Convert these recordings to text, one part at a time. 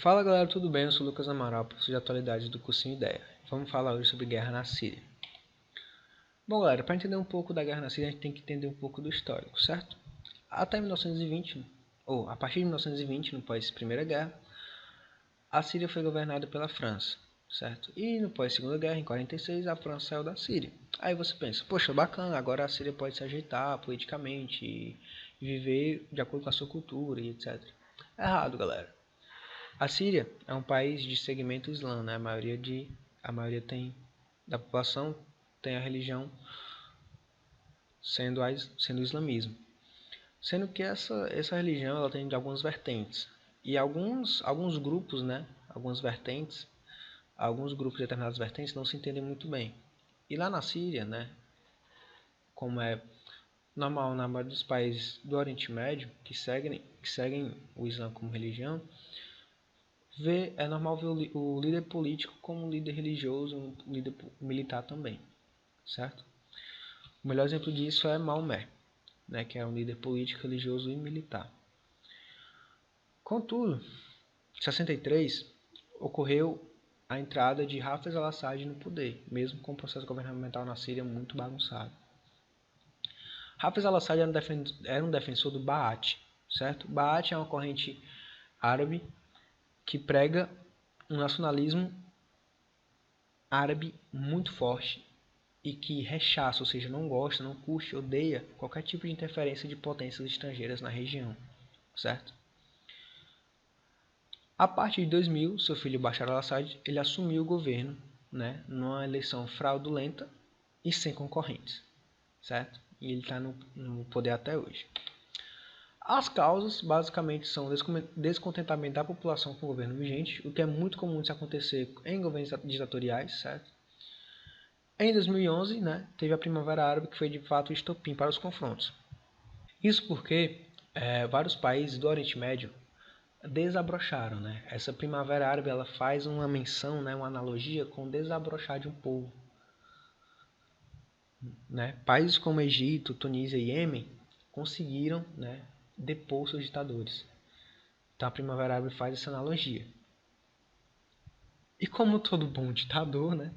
Fala galera, tudo bem? Eu sou o Lucas Amaral, professor de atualidades do cursinho Ideia. Vamos falar hoje sobre guerra na Síria. Bom galera, para entender um pouco da guerra na Síria, a gente tem que entender um pouco do histórico, certo? Até 1920, ou a partir de 1920, no pós-Primeira Guerra, a Síria foi governada pela França, certo? E no pós-Segunda Guerra, em 46, a França saiu da Síria. Aí você pensa, poxa, bacana, agora a Síria pode se ajeitar politicamente e viver de acordo com a sua cultura e etc. Errado, galera. A Síria é um país de segmento islã, né? A maioria da população tem a religião sendo o islamismo. Sendo que essa religião ela tem de algumas vertentes. E alguns grupos, né? Alguns grupos de determinadas vertentes não se entendem muito bem. E lá na Síria, né? Como é normal na maioria dos países do Oriente Médio que seguem o Islã como religião, é normal ver o líder político como um líder religioso, um líder militar também, certo? O melhor exemplo disso é Maomé, né, que é um líder político, religioso e militar. Contudo, em 63 ocorreu a entrada de Hafez al-Assad no poder, mesmo com o processo governamental na Síria muito bagunçado. Hafez al-Assad era um defensor do Ba'ath, certo? Ba'ath é uma corrente árabe que prega um nacionalismo árabe muito forte e que rechaça, ou seja, não gosta, não curte, odeia qualquer tipo de interferência de potências estrangeiras na região, certo? A partir de 2000, seu filho Bashar al-Assad ele assumiu o governo, né, numa eleição fraudulenta e sem concorrentes, certo? E ele está no poder até hoje. As causas, basicamente, são descontentamento da população com o governo vigente, o que é muito comum de acontecer em governos ditatoriais, certo? Em 2011, né, teve a Primavera Árabe, que foi de fato o estopim para os confrontos. Isso porque vários países do Oriente Médio desabrocharam. Né? Essa Primavera Árabe ela faz uma menção, né, uma analogia com desabrochar de um povo. Né? Países como Egito, Tunísia e Iêmen conseguiram, né, depor seus ditadores. Então a Primavera Árabe faz essa analogia. E como todo bom ditador, né,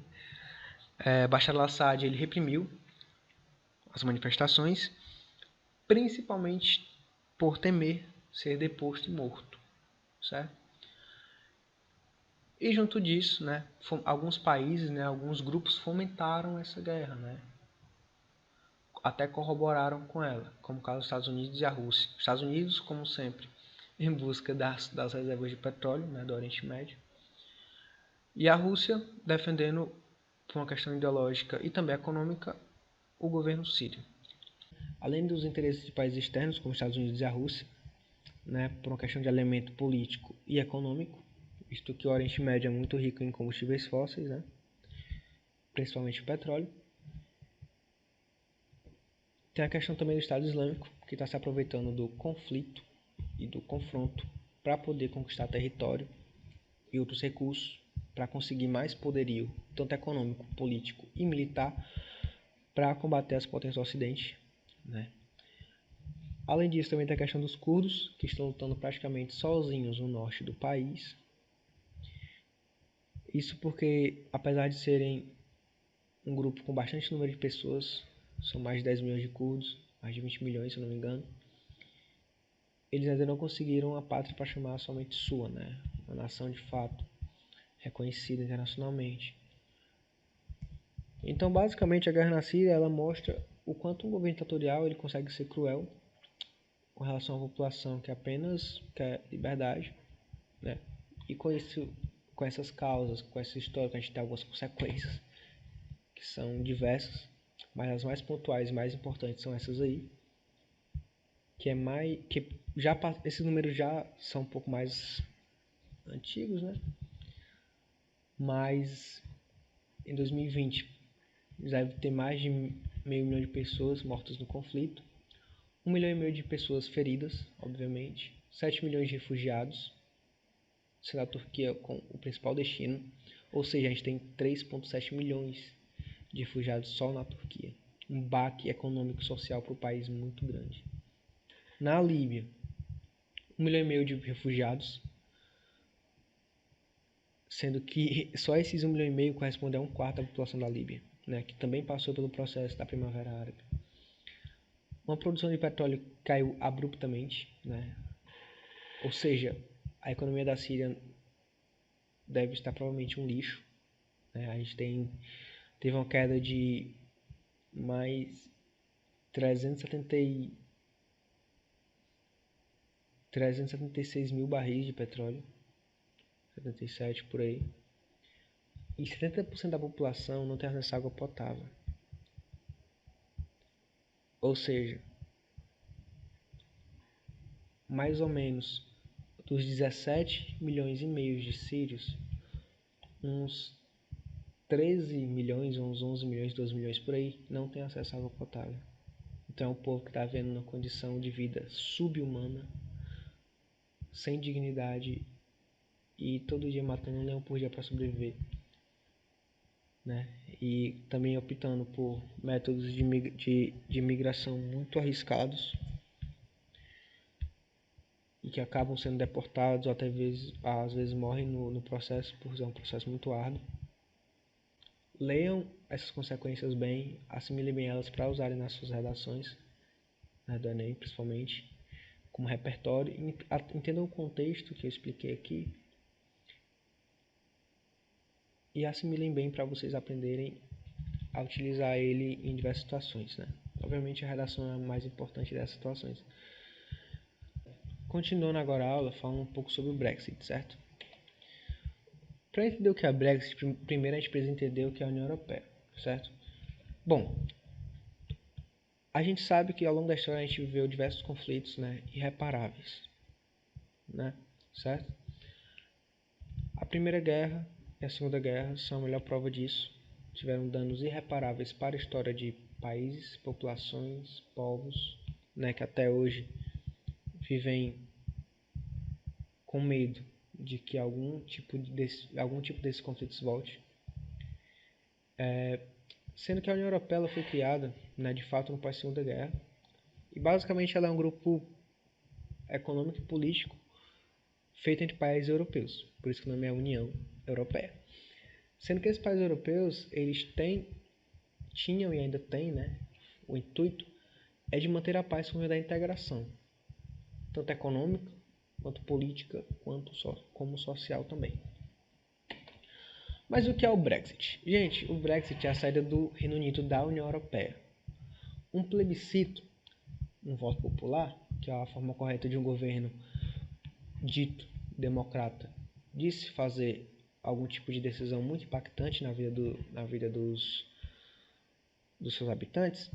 Bashar al-Assad ele reprimiu as manifestações, principalmente por temer ser deposto e morto, certo? E junto disso, né, alguns países, né, alguns grupos fomentaram essa guerra, né, até corroboraram com ela, como o caso dos Estados Unidos e a Rússia. Os Estados Unidos, como sempre, em busca das reservas de petróleo, né, do Oriente Médio, e a Rússia defendendo, por uma questão ideológica e também econômica, o governo sírio. Além dos interesses de países externos, como os Estados Unidos e a Rússia, né, por uma questão de alinhamento político e econômico, visto que o Oriente Médio é muito rico em combustíveis fósseis, né, principalmente o petróleo. Tem a questão também do Estado Islâmico, que está se aproveitando do conflito e do confronto para poder conquistar território e outros recursos para conseguir mais poderio, tanto econômico, político e militar, para combater as potências do Ocidente, né? Além disso, também tem a questão dos curdos, que estão lutando praticamente sozinhos no norte do país. Isso porque, apesar de serem um grupo com bastante número de pessoas, são mais de 10 milhões de curdos, mais de 20 milhões, se eu não me engano, eles ainda não conseguiram uma pátria para chamar somente sua, né? Uma nação de fato reconhecida internacionalmente. Então, basicamente, a guerra na Síria ela mostra o quanto um governo ditatorial ele consegue ser cruel com relação à população que apenas quer liberdade, né? E com isso, com essas causas, com essa história, a gente tem algumas consequências que são diversas, mas as mais pontuais e mais importantes são essas aí, que já esses números já são um pouco mais antigos, né? Mas em 2020 deve ter mais de meio milhão de pessoas mortas no conflito, 1,5 milhão de pessoas feridas, obviamente, 7 milhões de refugiados, sendo a Turquia com o principal destino, ou seja, a gente tem 3,7 milhões de refugiados só na Turquia. Um baque econômico e social para o país muito grande. Na Líbia, 1,5 milhão de refugiados, sendo que só esses 1,5 milhão correspondem a um quarto da população da Líbia, né, que também passou pelo processo da Primavera Árabe. Uma produção de petróleo caiu abruptamente, né, ou seja, a economia da Síria deve estar provavelmente um lixo, né, a gente teve uma queda de mais 376 mil barris de petróleo, 77 por aí, e 70% da população não tem acesso à água potável. Ou seja, mais ou menos dos 17 milhões e meio de sírios, uns 13 milhões, uns 11 milhões, 12 milhões por aí, não tem acesso à água potável. Então é um povo que está vivendo uma condição de vida subhumana, sem dignidade e todo dia matando um leão por dia para sobreviver, né? E também optando por métodos de migração muito arriscados e que acabam sendo deportados ou até às vezes morrem no processo, por ser um processo muito árduo. Leiam essas consequências bem, assimilem bem elas para usarem nas suas redações, né, do Enem principalmente, como repertório. Entendam o contexto que eu expliquei aqui e assimilem bem para vocês aprenderem a utilizar ele em diversas situações, né? Obviamente a redação é a mais importante dessas situações. Continuando agora a aula, falando um pouco sobre o Brexit, certo? Para entender o que é o Brexit, primeiro a gente precisa entender o que é a União Europeia, certo? Bom, a gente sabe que ao longo da história a gente viveu diversos conflitos, né, irreparáveis, né, certo? A Primeira Guerra e a Segunda Guerra são a melhor prova disso. Tiveram danos irreparáveis para a história de países, populações, povos, né, que até hoje vivem com medo de que algum tipo desses conflitos volte. Sendo que a União Europeia ela foi criada, né, de fato no pós-Segunda Guerra, e basicamente ela é um grupo econômico e político feito entre países europeus, por isso que o nome é União Europeia. Sendo que esses países europeus, eles tinham e ainda têm, né, o intuito é de manter a paz por meio da integração, tanto econômica, quanto política, como social também. Mas o que é o Brexit? Gente, o Brexit é a saída do Reino Unido da União Europeia. Um plebiscito, um voto popular, que é a forma correta de um governo dito democrata, de se fazer algum tipo de decisão muito impactante na vida dos seus habitantes,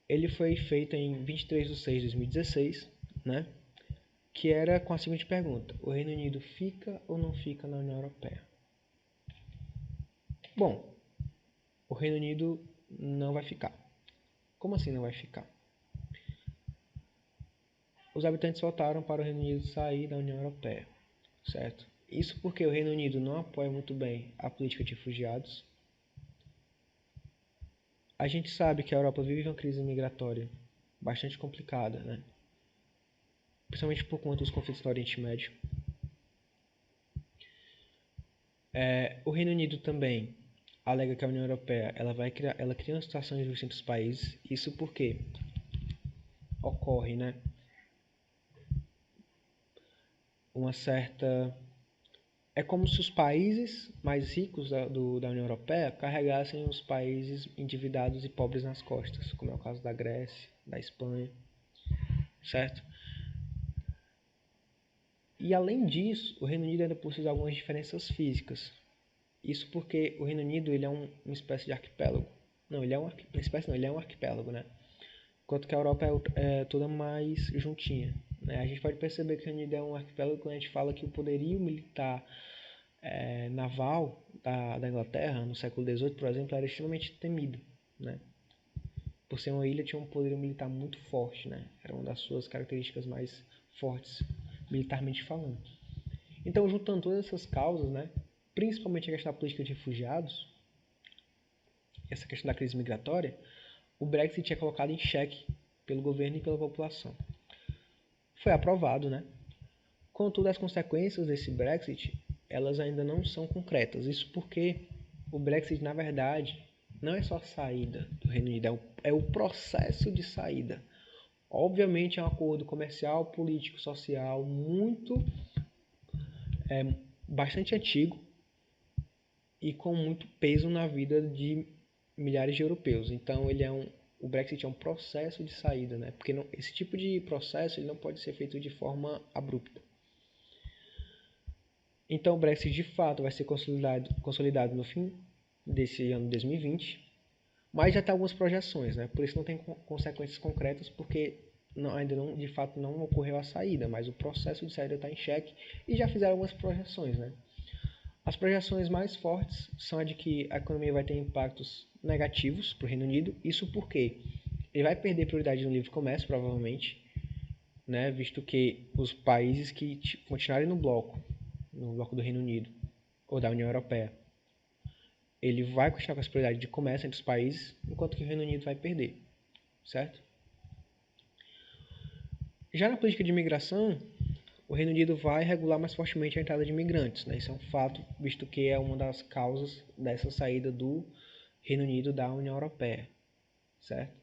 ele foi feito em 23 de 6 de 2016, né? Que era com a seguinte pergunta: o Reino Unido fica ou não fica na União Europeia? Bom, o Reino Unido não vai ficar. Como assim não vai ficar? Os habitantes votaram para o Reino Unido sair da União Europeia, certo? Isso porque o Reino Unido não apoia muito bem a política de refugiados. A gente sabe que a Europa vive uma crise migratória bastante complicada, né? Principalmente por conta dos conflitos no Oriente Médio. O Reino Unido também alega que a União Europeia ela cria uma situação de justiça entre os países. Isso porque ocorre, né, uma certa... É como se os países mais ricos da União Europeia carregassem os países endividados e pobres nas costas, como é o caso da Grécia, da Espanha, certo? E além disso, o Reino Unido ainda possui algumas diferenças físicas. Isso porque o Reino Unido ele é uma espécie de arquipélago. Não, ele é ele é um arquipélago, né? Enquanto que a Europa é toda mais juntinha, né? A gente pode perceber que o Reino Unido é um arquipélago quando a gente fala que o poderio militar naval da Inglaterra no século XVIII, por exemplo, era extremamente temido, né? Por ser uma ilha, tinha um poderio militar muito forte, né? Era uma das suas características mais fortes, militarmente falando. Então, juntando todas essas causas, né, principalmente a questão da política de refugiados, essa questão da crise migratória, o Brexit é colocado em xeque pelo governo e pela população. Foi aprovado, né? Contudo, as consequências desse Brexit elas ainda não são concretas. Isso porque o Brexit, na verdade, não é só a saída do Reino Unido, é o processo de saída. Obviamente é um acordo comercial, político, social bastante antigo e com muito peso na vida de milhares de europeus. Então o Brexit é um processo de saída, né? Porque esse tipo de processo ele não pode ser feito de forma abrupta. Então o Brexit de fato vai ser consolidado no fim desse ano 2020, mas já tem algumas projeções, né? Por isso não tem consequências concretas, porque de fato não ocorreu a saída, mas o processo de saída está em xeque e já fizeram algumas projeções, né? As projeções mais fortes são a de que a economia vai ter impactos negativos para o Reino Unido. Isso porque ele vai perder prioridade no livre comércio, provavelmente, né? Visto que os países que continuarem no bloco do Reino Unido ou da União Europeia, ele vai continuar com essa prioridade de comércio entre os países, enquanto que o Reino Unido vai perder, certo? Já na política de imigração, o Reino Unido vai regular mais fortemente a entrada de imigrantes, né? Isso é um fato, visto que é uma das causas dessa saída do Reino Unido da União Europeia, certo?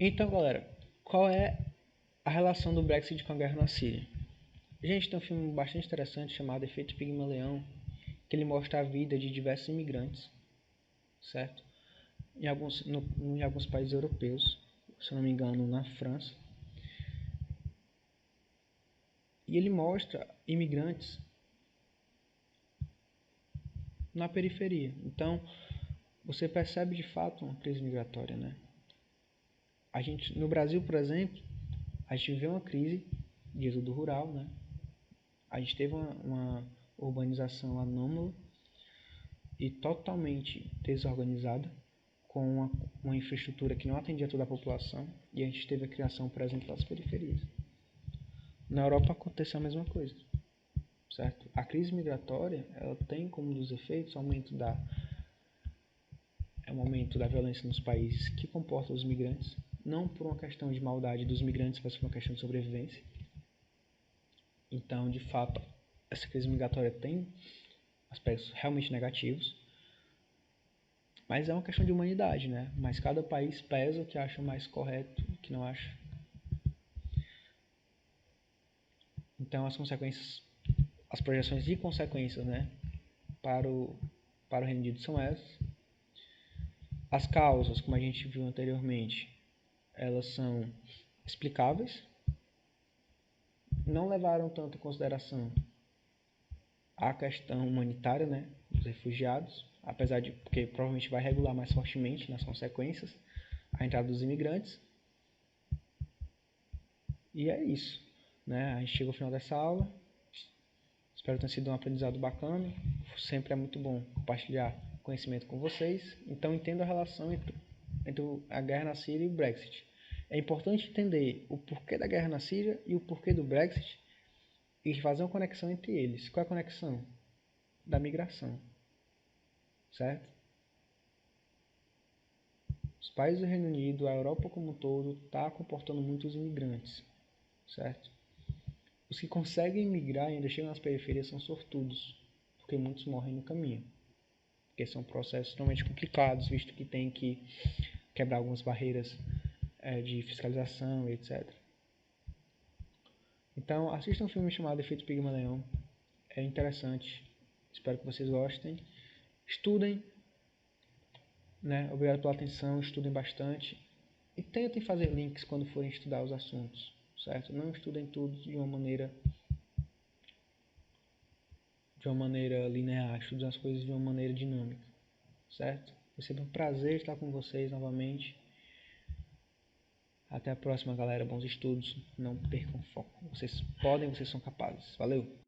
Então, galera, qual é a relação do Brexit com a guerra na Síria? Gente, tem um filme bastante interessante chamado Efeito Pigmalião, que ele mostra a vida de diversos imigrantes, certo? Em alguns países europeus, se eu não me engano, na França. E ele mostra imigrantes na periferia. Então, você percebe de fato uma crise migratória, né? No Brasil, por exemplo, a gente vê uma crise de êxodo rural, né? A gente teve uma urbanização anômala e totalmente desorganizada, com uma infraestrutura que não atendia toda a população, e a gente teve a criação, por exemplo, das periferias. Na Europa aconteceu a mesma coisa, certo? A crise migratória, ela tem como um dos efeitos o aumento da violência nos países que comportam os migrantes, não por uma questão de maldade dos migrantes, mas por uma questão de sobrevivência. Então, de fato, essa crise migratória tem aspectos realmente negativos, mas é uma questão de humanidade, né? Mas cada país pesa o que acha mais correto e o que não acha. Então, as projeções de consequências, né, para o Reino Unido são essas. As causas, como a gente viu anteriormente, elas são explicáveis, não levaram tanto em consideração a questão humanitária, né, dos refugiados, apesar de porque provavelmente vai regular mais fortemente nas consequências a entrada dos imigrantes. E é isso, né? A gente chegou ao final dessa aula. Espero que tenha sido um aprendizado bacana. Sempre é muito bom compartilhar conhecimento com vocês. Então entenda a relação entre a guerra na Síria e o Brexit. É importante entender o porquê da guerra na Síria e o porquê do Brexit e fazer uma conexão entre eles. Qual é a conexão? Da migração, certo? Os países do Reino Unido, a Europa como um todo, está comportando muitos imigrantes, certo? Os que conseguem migrar e ainda chegam nas periferias são sortudos, porque muitos morrem no caminho, porque são processos extremamente complicados, visto que tem que quebrar algumas barreiras de fiscalização, etc. Então, assista um filme chamado Efeito Pigmalião, é interessante, espero que vocês gostem. Estudem, né? Obrigado pela atenção, estudem bastante e tentem fazer links quando forem estudar os assuntos, certo? Não estudem tudo de uma maneira linear, estudem as coisas de uma maneira dinâmica, certo? Vai ser um prazer estar com vocês novamente. Até a próxima, galera. Bons estudos. Não percam foco. Vocês podem, vocês são capazes. Valeu!